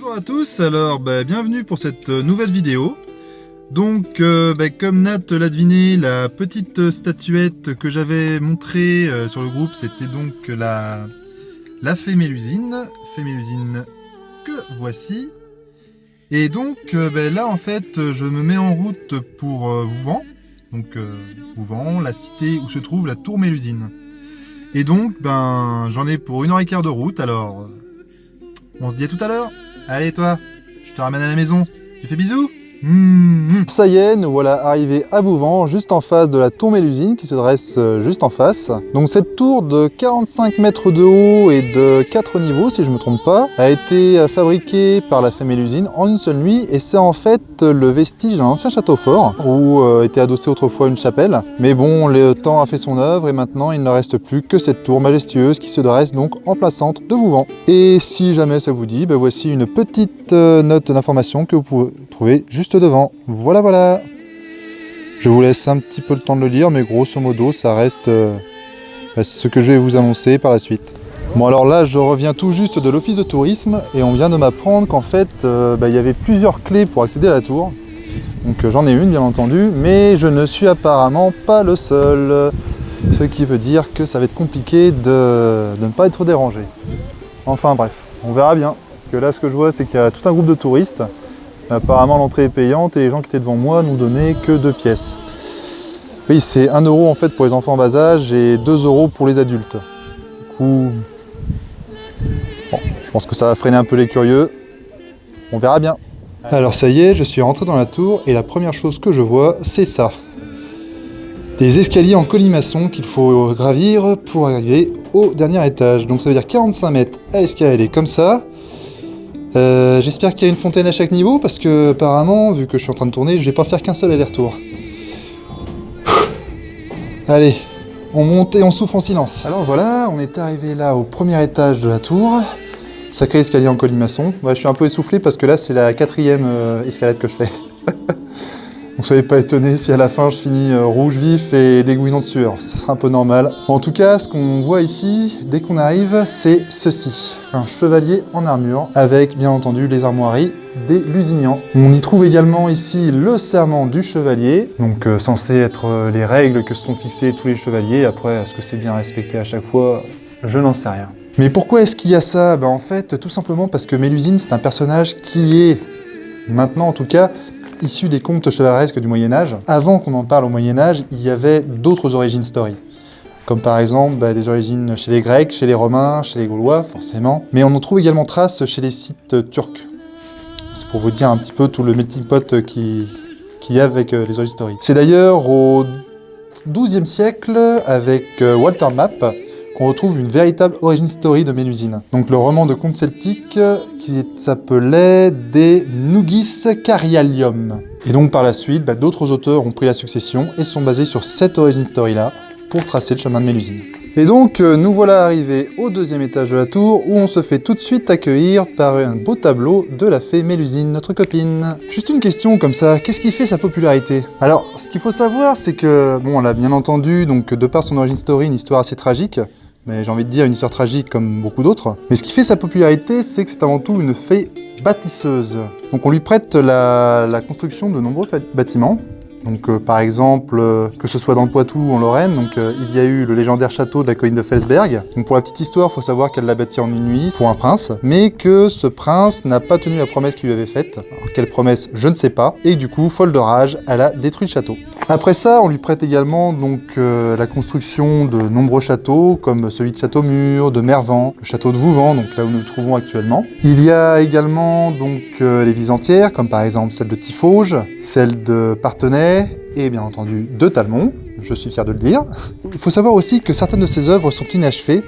Bonjour à tous, alors bienvenue pour cette nouvelle vidéo. Donc comme Nat l'a deviné, la petite statuette que j'avais montrée sur le groupe, c'était donc la fée Mélusine que voici. Et donc là en fait je me mets en route pour Vouvant, donc Vouvant, la cité où se trouve la tour Mélusine. Et donc j'en ai pour 1h15 de route, alors on se dit à tout à l'heure. Allez toi, je te ramène à la maison. Tu fais bisous? Ça y est, nous voilà arrivés à Vouvant, juste en face de la tour Mélusine qui se dresse juste en face. Donc cette tour de 45 mètres de haut et de 4 niveaux, si je ne me trompe pas, a été fabriquée par la fée Mélusine en une seule nuit, et c'est en fait le vestige d'un ancien château fort où était adossée autrefois une chapelle. Mais bon, le temps a fait son œuvre et maintenant il ne reste plus que cette tour majestueuse qui se dresse donc en plein centre de Vouvant. Et si jamais ça vous dit, voici une petite note d'information que vous pouvez trouver juste devant. Voilà. Je vous laisse un petit peu le temps de le lire, mais grosso modo, ça reste ce que je vais vous annoncer par la suite. Bon, alors là, je reviens tout juste de l'office de tourisme et on vient de m'apprendre qu'en fait, il y avait plusieurs clés pour accéder à la tour. Donc j'en ai une, bien entendu, mais je ne suis apparemment pas le seul. Ce qui veut dire que ça va être compliqué de ne pas être dérangé. Enfin bref, on verra bien. Parce que là, ce que je vois, c'est qu'il y a tout un groupe de touristes. Apparemment l'entrée est payante et les gens qui étaient devant moi nous donnaient que 2 pièces. Oui, c'est 1 € en fait pour les enfants en bas âge et 2 € pour les adultes. Du coup, bon, je pense que ça va freiner un peu les curieux. On verra bien. Alors ça y est, je suis rentré dans la tour et la première chose que je vois, c'est ça. Des escaliers en colimaçon qu'il faut gravir pour arriver au dernier étage. Donc ça veut dire 45 mètres à escalader comme ça. J'espère qu'il y a une fontaine à chaque niveau parce que apparemment, vu que je suis en train de tourner, je vais pas faire qu'un seul aller-retour. Allez, on monte et on souffle en silence. Alors voilà, on est arrivé là au premier étage de la tour. Sacré escalier en colimaçon. Je suis un peu essoufflé parce que là c'est la 4e escalade que je fais. Donc soyez pas étonnés si à la fin je finis rouge vif et dégoulinant de sueur, ça sera un peu normal. En tout cas, ce qu'on voit ici, dès qu'on arrive, c'est ceci. Un chevalier en armure, avec bien entendu les armoiries des Lusignan. On y trouve également ici le serment du chevalier, donc censé être les règles que se sont fixées tous les chevaliers. Après, est-ce que c'est bien respecté à chaque fois? Je n'en sais rien. Mais pourquoi est-ce qu'il y a ça? En fait, tout simplement parce que Mélusine, c'est un personnage qui est, maintenant en tout cas, issu des contes chevaleresques du Moyen-Âge. Avant qu'on en parle au Moyen-Âge, il y avait d'autres origin story. Comme par exemple des origines chez les Grecs, chez les Romains, chez les Gaulois, forcément. Mais on en trouve également trace chez les Scythes turcs. C'est pour vous dire un petit peu tout le melting pot qu'il y a avec les origin story. C'est d'ailleurs au XIIe siècle, avec Walter Map, qu'on retrouve une véritable origin story de Mélusine. Donc le roman de contes celtiques qui s'appelait Des Nugis Carialium. Et donc par la suite, d'autres auteurs ont pris la succession et sont basés sur cette origin story-là pour tracer le chemin de Mélusine. Et donc nous voilà arrivés au 2e étage de la tour où on se fait tout de suite accueillir par un beau tableau de la fée Mélusine, notre copine. Juste une question comme ça, qu'est-ce qui fait sa popularité? Alors, ce qu'il faut savoir, c'est que, bon, elle a bien entendu, donc de par son origin story, une histoire assez tragique, mais j'ai envie de dire une histoire tragique comme beaucoup d'autres. Mais ce qui fait sa popularité, c'est que c'est avant tout une fée bâtisseuse. Donc on lui prête la construction de nombreux bâtiments. Donc par exemple, que ce soit dans le Poitou ou en Lorraine, donc il y a eu le légendaire château de la colline de Felsberg. Donc pour la petite histoire, il faut savoir qu'elle l'a bâti en une nuit pour un prince, mais que ce prince n'a pas tenu la promesse qu'il lui avait faite. Alors quelle promesse, je ne sais pas. Et du coup, folle de rage, elle a détruit le château. Après ça, on lui prête également donc la construction de nombreux châteaux, comme celui de Châteaumur, de Mervan, le château de Vouvant, donc là où nous nous trouvons actuellement. Il y a également donc les villes entières, comme par exemple celle de Tiffauges, celle de Parthenay, et bien entendu de Talmont, je suis fier de le dire. Il faut savoir aussi que certaines de ses œuvres sont inachevées,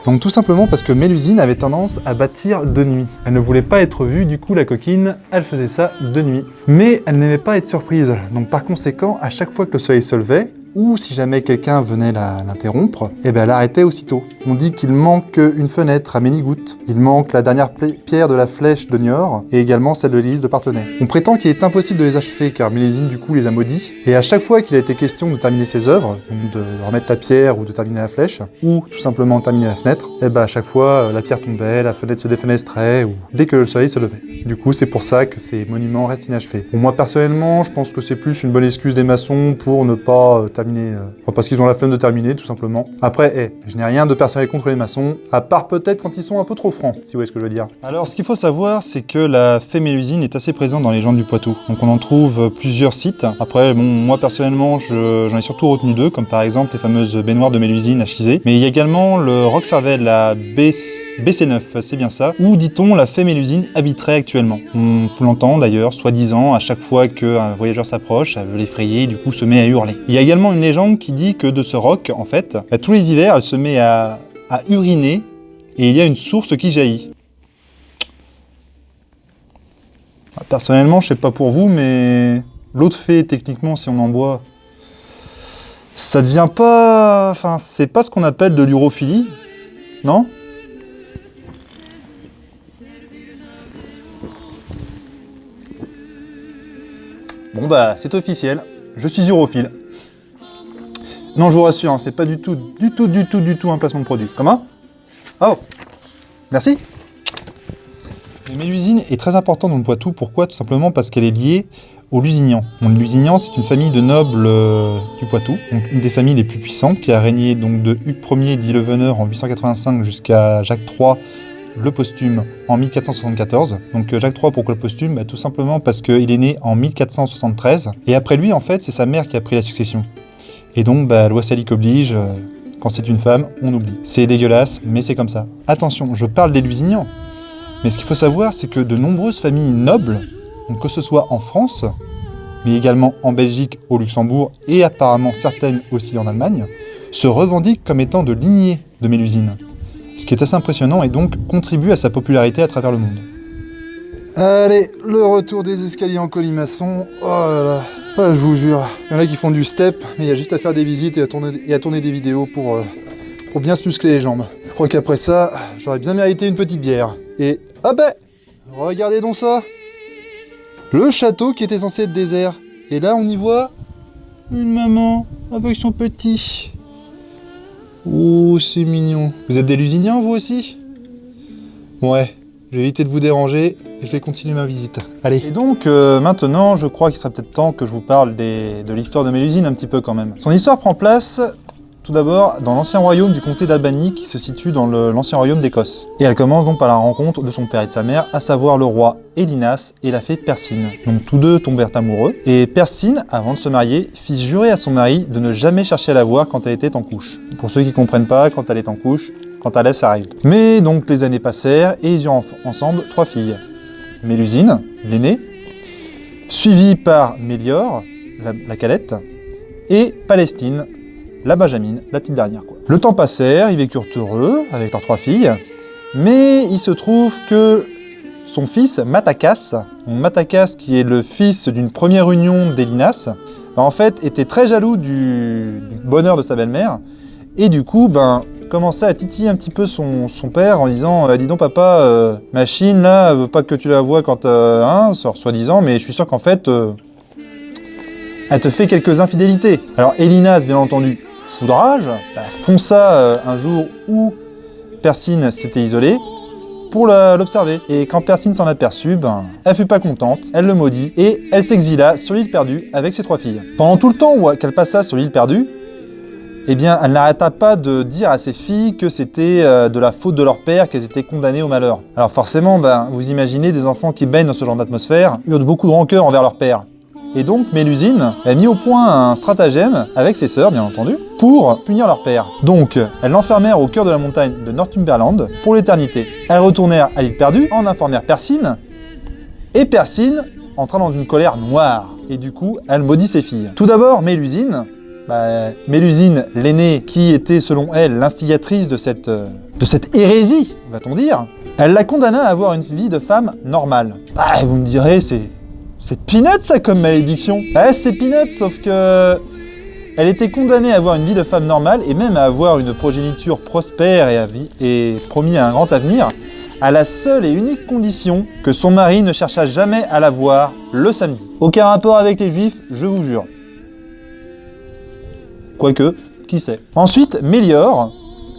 donc tout simplement parce que Mélusine avait tendance à bâtir de nuit. Elle ne voulait pas être vue, du coup la coquine, elle faisait ça de nuit. Mais elle n'aimait pas être surprise, donc par conséquent, à chaque fois que le soleil se levait, ou si jamais quelqu'un venait l'interrompre, eh ben elle arrêtait aussitôt. On dit qu'il manque une fenêtre à Ménigoutte, il manque la dernière pierre de la flèche de Niort, et également celle de l'église de Parthenay. On prétend qu'il est impossible de les achever, car Mélusine du coup les a maudits, et à chaque fois qu'il a été question de terminer ses œuvres, donc de remettre la pierre ou de terminer la flèche, ou tout simplement terminer la fenêtre, eh ben à chaque fois la pierre tombait, la fenêtre se défenestrait, ou dès que le soleil se levait. Du coup c'est pour ça que ces monuments restent inachevés. Pour moi personnellement, je pense que c'est plus une bonne excuse des maçons pour ne pas terminer, parce qu'ils ont la flemme de terminer tout simplement. Après, je n'ai rien de personnel contre les maçons, à part peut-être quand ils sont un peu trop francs, si vous voyez ce que je veux dire. Alors ce qu'il faut savoir, c'est que la fée Mélusine est assez présente dans les légendes du Poitou. Donc on en trouve plusieurs sites. Après, bon, moi personnellement, j'en ai surtout retenu 2, comme par exemple les fameuses baignoires de Mélusine à Chizé. Mais il y a également le Roc Cervelle à BC9, c'est bien ça, où dit-on la fée Mélusine habiterait actuellement. On l'entend d'ailleurs, soi-disant, à chaque fois qu'un voyageur s'approche, elle veut l'effrayer et du coup se met à hurler. Il y a également une légende qui dit que de ce roc, en fait, tous les hivers, elle se met à uriner et il y a une source qui jaillit. Personnellement, je sais pas pour vous, mais l'eau de fée, techniquement, si on en boit, ça devient pas... Enfin, c'est pas ce qu'on appelle de l'urophilie, non ? Bon bah, c'est officiel, je suis urophile. Non, je vous rassure, hein, c'est pas du tout un placement de produit. Comment ? Oh, merci. La Mélusine est très importante dans le Poitou. Pourquoi ? Tout simplement parce qu'elle est liée aux Lusignans. Donc, les Lusignans, c'est une famille de nobles du Poitou, donc une des familles les plus puissantes, qui a régné donc de Hugues Ier d'Illeveneur en 885 jusqu'à Jacques III, le posthume, en 1474. Donc Jacques III, pourquoi le posthume ? Tout simplement parce qu'il est né en 1473. Et après lui, en fait, c'est sa mère qui a pris la succession. Et donc, loi salique oblige, quand c'est une femme, on oublie. C'est dégueulasse, mais c'est comme ça. Attention, je parle des Lusignans. Mais ce qu'il faut savoir, c'est que de nombreuses familles nobles, donc que ce soit en France, mais également en Belgique, au Luxembourg, et apparemment certaines aussi en Allemagne, se revendiquent comme étant de lignée de Mélusine. Ce qui est assez impressionnant et donc contribue à sa popularité à travers le monde. Allez, le retour des escaliers en colimaçon. Oh là là, je vous jure. Il y en a qui font du step, mais il y a juste à faire des visites et à tourner des vidéos pour bien se muscler les jambes. Je crois qu'après ça, j'aurais bien mérité une petite bière. Et, ah ben, regardez donc ça. Le château qui était censé être désert. Et là, on y voit une maman avec son petit. Oh, c'est mignon. Vous êtes des Lusignans, vous aussi ? Ouais, je vais éviter de vous déranger et je vais continuer ma visite. Allez. Et donc, maintenant, je crois qu'il serait peut-être temps que je vous parle de l'histoire de Mélusine un petit peu quand même. Son histoire prend place, tout d'abord, dans l'ancien royaume du comté d'Albanie qui se situe dans l'ancien royaume d'Écosse. Et elle commence donc par la rencontre de son père et de sa mère, à savoir le roi Élinas et la fée Persine. Donc tous deux tombèrent amoureux. Et Persine, avant de se marier, fit jurer à son mari de ne jamais chercher à la voir quand elle était en couche. Pour ceux qui ne comprennent pas, quand elle est en couche, quand elle laisse arrive. Mais donc les années passèrent et ils eurent ensemble 3 filles. Mélusine, l'aînée, suivie par Méliore, la cadette, et Palestine, la Benjamine, la petite dernière, quoi. Le temps passèrent, ils vécurent heureux avec leurs 3 filles, mais il se trouve que son fils, Matakas, qui est le fils d'une première union d'Élinas, en fait était très jaloux du bonheur de sa belle-mère, et du coup, commençait à titiller un petit peu son père en disant dis donc papa, machine là, veut pas que tu la vois quand soi-disant, mais je suis sûr qu'en fait elle te fait quelques infidélités. Alors Élinas, bien entendu, foudrage, fonça un jour où Persine s'était isolée pour l'observer. Et quand Persine s'en aperçut, elle fut pas contente, elle le maudit et elle s'exila sur l'île perdue avec ses 3 filles. Pendant tout le temps qu'elle passa sur l'île perdue, eh bien, elle n'arrêta pas de dire à ses filles que c'était de la faute de leur père, qu'elles étaient condamnées au malheur. Alors forcément, vous imaginez des enfants qui baignent dans ce genre d'atmosphère, eurent beaucoup de rancœur envers leur père. Et donc, Mélusine a mis au point un stratagème, avec ses sœurs, bien entendu, pour punir leur père. Donc, elles l'enfermèrent au cœur de la montagne de Northumberland pour l'éternité. Elles retournèrent à l'île perdue, en informèrent Persine, et Persine entra dans une colère noire. Et du coup, elle maudit ses filles. Tout d'abord, Mélusine, l'aînée, qui était selon elle l'instigatrice de cette hérésie, va-t-on dire, elle la condamna à avoir une vie de femme normale. Vous me direz, c'est peanuts ça comme malédiction. C'est peanuts, sauf que Elle était condamnée à avoir une vie de femme normale et même à avoir une progéniture prospère et promis un grand avenir, à la seule et unique condition que son mari ne cherchât jamais à la voir le samedi. Aucun rapport avec les juifs, je vous jure. Quoique, qui sait. Ensuite, Mélior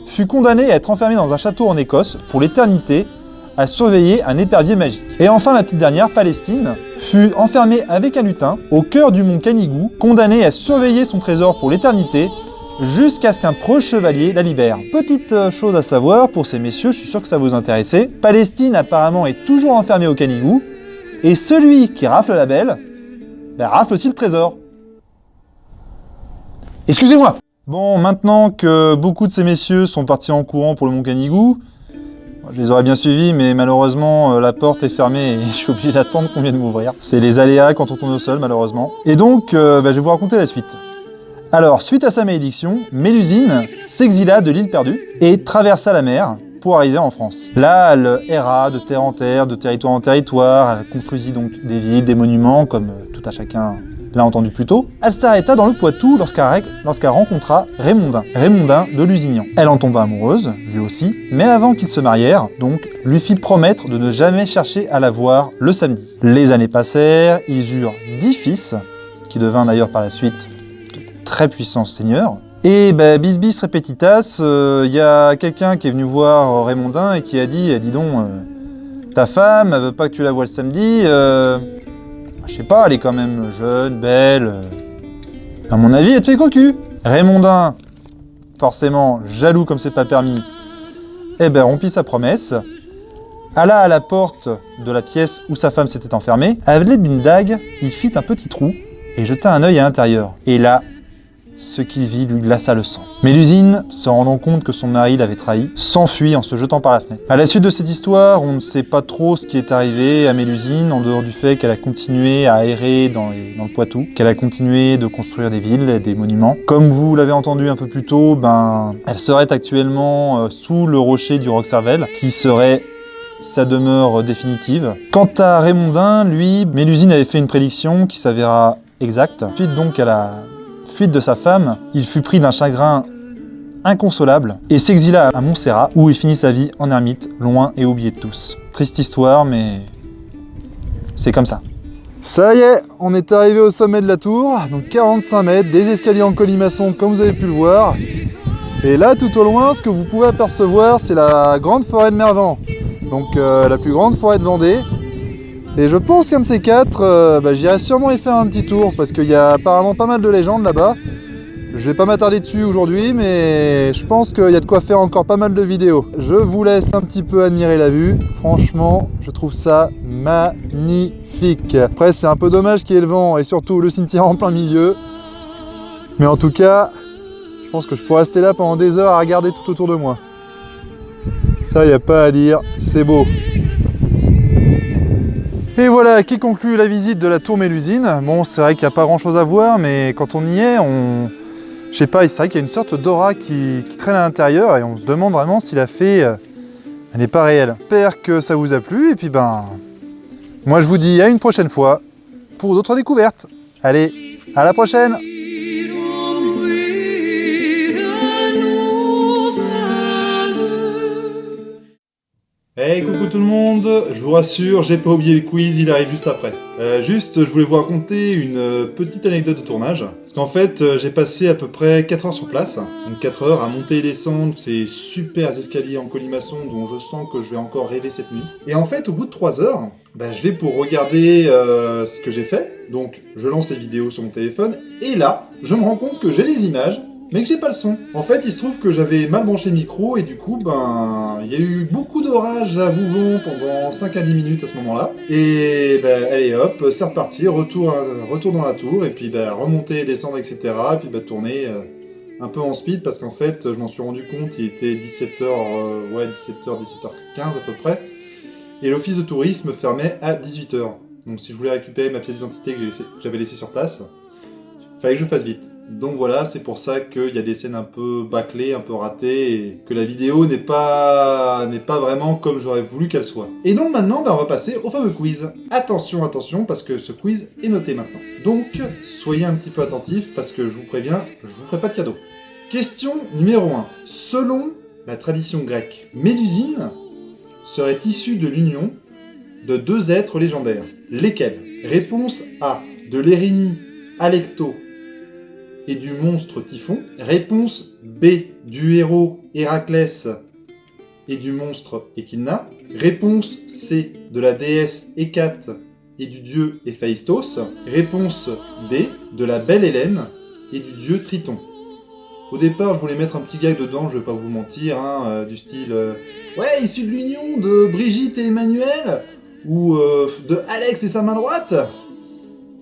fut condamné à être enfermé dans un château en Écosse pour l'éternité, à surveiller un épervier magique. Et enfin, la petite dernière, Palestine, fut enfermée avec un lutin au cœur du mont Canigou, condamné à surveiller son trésor pour l'éternité, jusqu'à ce qu'un proche chevalier la libère. Petite chose à savoir pour ces messieurs, je suis sûr que ça vous intéressait. Palestine apparemment est toujours enfermée au Canigou, et celui qui rafle la belle, rafle aussi le trésor. Excusez-moi. Bon, maintenant que beaucoup de ces messieurs sont partis en courant pour le mont Canigou, je les aurais bien suivis, mais malheureusement, la porte est fermée et je suis obligé d'attendre qu'on vienne m'ouvrir. C'est les aléas quand on tourne au sol, malheureusement. Et donc, je vais vous raconter la suite. Alors, suite à sa malédiction, Mélusine s'exila de l'île perdue et traversa la mer pour arriver en France. Là, elle erra de terre en terre, de territoire en territoire, elle construisit donc des villes, des monuments, comme tout à chacun l'a entendu plus tôt. Elle s'arrêta dans le Poitou lorsqu'elle rencontra Raymondin de Lusignan. Elle en tomba amoureuse, lui aussi, mais avant qu'ils se marièrent, donc, lui fit promettre de ne jamais chercher à la voir le samedi. Les années passèrent, ils eurent 10 fils, qui devint d'ailleurs par la suite de très puissants seigneurs. Et bis bis repetitas, y a quelqu'un qui est venu voir Raymondin et qui a dit dis donc, ta femme, elle veut pas que tu la vois le samedi, je sais pas, elle est quand même jeune, belle. À mon avis, elle te fait cocu. Raymondin, forcément jaloux comme c'est pas permis, rompit sa promesse, alla à la porte de la pièce où sa femme s'était enfermée, à l'aide d'une dague, il fit un petit trou et jeta un œil à l'intérieur. Et là, ce qu'il vit lui glaça le sang. Mélusine, se rendant compte que son mari l'avait trahi, s'enfuit en se jetant par la fenêtre. À la suite de cette histoire, on ne sait pas trop ce qui est arrivé à Mélusine, en dehors du fait qu'elle a continué à errer dans le Poitou, qu'elle a continué de construire des villes et des monuments. Comme vous l'avez entendu un peu plus tôt, elle serait actuellement sous le rocher du Roc-Cervelle, qui serait sa demeure définitive. Quant à Raymondin, lui, Mélusine avait fait une prédiction qui s'avéra exacte. Suite donc à la fuite de sa femme, il fut pris d'un chagrin inconsolable et s'exila à Montserrat, où il finit sa vie en ermite, loin et oublié de tous. Triste histoire, mais c'est comme ça. Ça y est, on est arrivé au sommet de la tour, donc 45 mètres, des escaliers en colimaçon comme vous avez pu le voir. Et là, tout au loin, ce que vous pouvez apercevoir, c'est la grande forêt de Mervan, donc la plus grande forêt de Vendée. Et je pense qu'un de ces quatre, j'irai sûrement y faire un petit tour, parce qu'il y a apparemment pas mal de légendes là-bas. Je vais pas m'attarder dessus aujourd'hui, mais je pense qu'il y a de quoi faire encore pas mal de vidéos. Je vous laisse un petit peu admirer la vue. Franchement, je trouve ça magnifique. Après, c'est un peu dommage qu'il y ait le vent et surtout le cimetière en plein milieu. Mais en tout cas, je pense que je pourrais rester là pendant des heures à regarder tout autour de moi. Ça, il n'y a pas à dire, c'est beau. Et voilà qui conclut la visite de la tour Mélusine. Bon, c'est vrai qu'il n'y a pas grand chose à voir, mais quand on y est, je sais pas, c'est vrai qu'il y a une sorte d'aura qui traîne à l'intérieur et on se demande vraiment si la fée, elle n'est pas réelle. J'espère que ça vous a plu et puis moi je vous dis à une prochaine fois pour d'autres découvertes. Allez, à la prochaine! Hey, coucou tout le monde, je vous rassure, j'ai pas oublié le quiz, il arrive juste après. Je voulais vous raconter une petite anecdote de tournage. Parce qu'en fait, j'ai passé à peu près 4 heures sur place. Donc 4 heures à monter et descendre ces super escaliers en colimaçon dont je sens que je vais encore rêver cette nuit. Et en fait, au bout de 3 heures, je vais pour regarder ce que j'ai fait. Donc je lance les vidéos sur mon téléphone. Et là, je me rends compte que j'ai les images, mais que j'ai pas le son. En fait, il se trouve que j'avais mal branché le micro et du coup, il y a eu beaucoup d'orage à Vouvant pendant 5 à 10 minutes à ce moment-là. Et allez hop, c'est reparti, retour dans la tour et puis remonter, descendre, etc. Et puis tourner un peu en speed parce qu'en fait, je m'en suis rendu compte, il était 17h, 17h15 à peu près. Et l'office de tourisme fermait à 18h. Donc si je voulais récupérer ma pièce d'identité que j'avais laissée sur place, il fallait que je fasse vite. Donc voilà, c'est pour ça qu'il y a des scènes un peu bâclées, un peu ratées, et que la vidéo n'est pas vraiment comme j'aurais voulu qu'elle soit. Et donc maintenant, on va passer au fameux quiz. Attention, attention, parce que ce quiz est noté maintenant. Donc, soyez un petit peu attentifs, parce que je vous préviens, je vous ferai pas de cadeau. Question numéro 1. Selon la tradition grecque, Mélusine serait issue de l'union de deux êtres légendaires. Lesquels? Réponse A. De l'Érinie Alecto et du monstre Typhon. Réponse B. Du héros Héraclès et du monstre Échidna. Réponse C. De la déesse Hécate et du dieu Héphaïstos. Réponse D. De la belle Hélène et du dieu Triton. Au départ, je voulais mettre un petit gag dedans, je vais pas vous mentir, du style ouais, issu de l'union de Brigitte et Emmanuel, ou de Alex et sa main droite.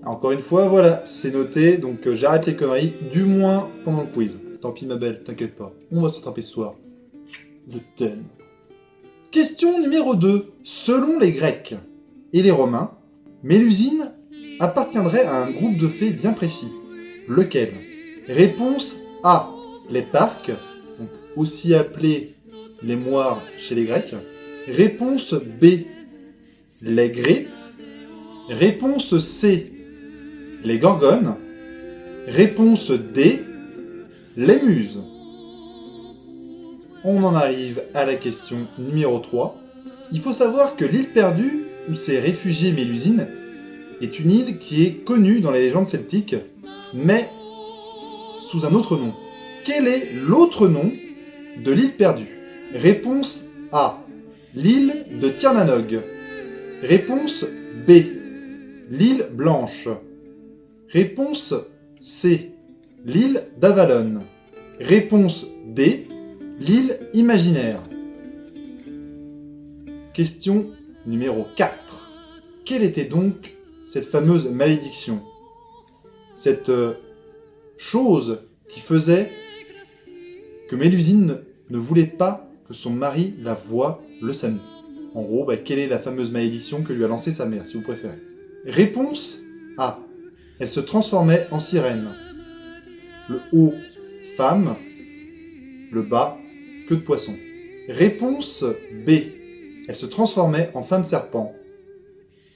Encore une fois, voilà, c'est noté, donc j'arrête les conneries, du moins pendant le quiz. Tant pis ma belle, t'inquiète pas, on va s'attraper ce soir. Je t'aime. Question numéro 2. Selon les Grecs et les Romains, Mélusine appartiendrait à un groupe de fées bien précis. Lequel? Réponse A. Les Parques, donc aussi appelés les Moires chez les Grecs. Réponse B. Les Grées. Réponse C. Les Gorgones. Réponse D. Les Muses. On en arrive à la question numéro 3. Il faut savoir que l'île perdue, où s'est réfugiée Mélusine, est une île qui est connue dans les légendes celtiques, mais sous un autre nom. Quel est l'autre nom de l'île perdue? Réponse A. L'île de Tirnanog. Réponse B. L'île Blanche. Réponse C. L'île d'Avalon. Réponse D. L'île Imaginaire. Question numéro 4. Quelle était donc cette fameuse malédiction? Cette chose qui faisait que Mélusine ne voulait pas que son mari la voie le samedi. En gros, quelle est la fameuse malédiction que lui a lancée sa mère, si vous préférez? Réponse A. Elle se transformait en sirène. Le haut, femme. Le bas, queue de poisson. Réponse B. Elle se transformait en femme serpent.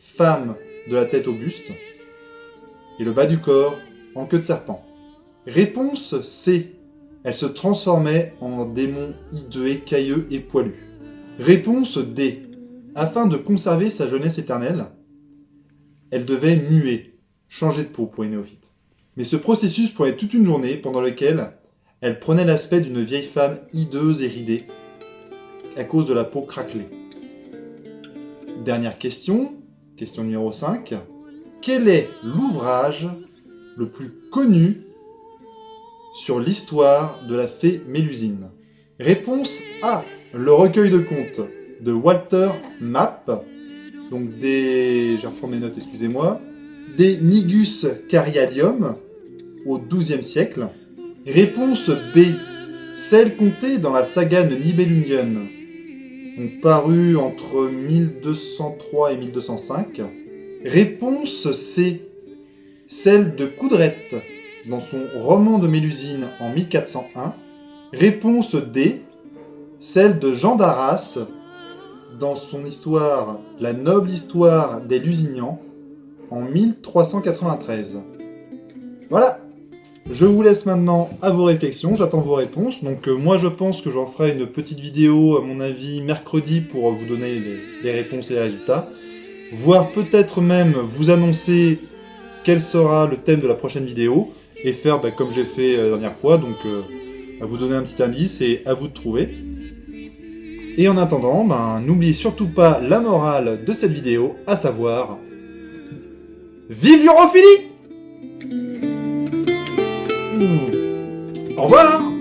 Femme de la tête au buste. Et le bas du corps en queue de serpent. Réponse C. Elle se transformait en démon hideux, écailleux et poilu. Réponse D. Afin de conserver sa jeunesse éternelle, elle devait muer, changer de peau pour les néophytes. Mais ce processus prenait toute une journée pendant laquelle elle prenait l'aspect d'une vieille femme hideuse et ridée à cause de la peau craquelée. Dernière question, question numéro 5. Quel est l'ouvrage le plus connu sur l'histoire de la fée Mélusine? Réponse A. Le recueil de contes de Walter Map. Donc je vais reprendre mes notes, excusez-moi. Des Nigus Carialium au XIIe siècle. Réponse B. Celle contée dans la saga de Nibelungen, donc parue entre 1203 et 1205. Réponse C. Celle de Coudrette dans son roman de Mélusine en 1401. Réponse D. Celle de Jean d'Arras dans son histoire La noble histoire des Lusignans en 1393. Voilà. Je vous laisse maintenant à vos réflexions, j'attends vos réponses. Donc moi je pense que j'en ferai une petite vidéo à mon avis mercredi pour vous donner les réponses et les résultats. Voire peut-être même vous annoncer quel sera le thème de la prochaine vidéo. Et faire comme j'ai fait la dernière fois, donc à vous donner un petit indice et à vous de trouver. Et en attendant, n'oubliez surtout pas la morale de cette vidéo, à savoir... Vive l'Europhilie! Au revoir!